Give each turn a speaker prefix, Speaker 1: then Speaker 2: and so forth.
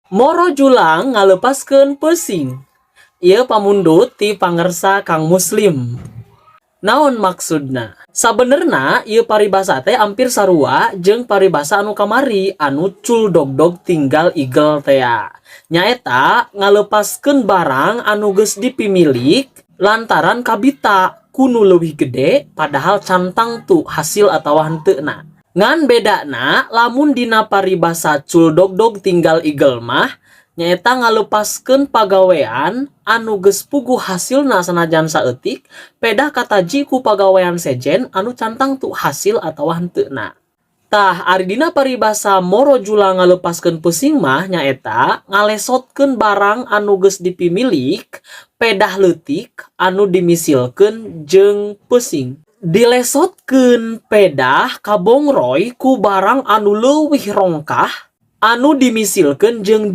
Speaker 1: Moro julang ngalepaskeun pesing. Ieu pamundut ti pangersa Kang Muslim. Naon maksudna? Sabenerna ieu paribasa teh ampir sarua jeung paribasa anu kamari anu cul dogdog tinggal igel teh. Nyaeta ngalepaskeun barang anu geus dipimilik lantaran kabita kunu leuwih gede padahal cantang tu hasil atawa henteu-na. Ngan bedana lamun dina paribasa cul dogdog tinggal igel mah nyaeta ngalepaskeun pagawean anu geus puguh hasilna sanajan saeutik pedah kataji ku pagawean sejen anu cantang tu hasil atawa henteu-na. Tah ari dina paribasa moro julang ngalepaskeun pesing mah nyaeta ngalesotkeun barang anu geus dipimilik pedah leutik anu dimisilkeun jeung pesing. Dilesotkeun pedah kabongroy ku barang anu leuwih rongkah anu dimisilkeun jeung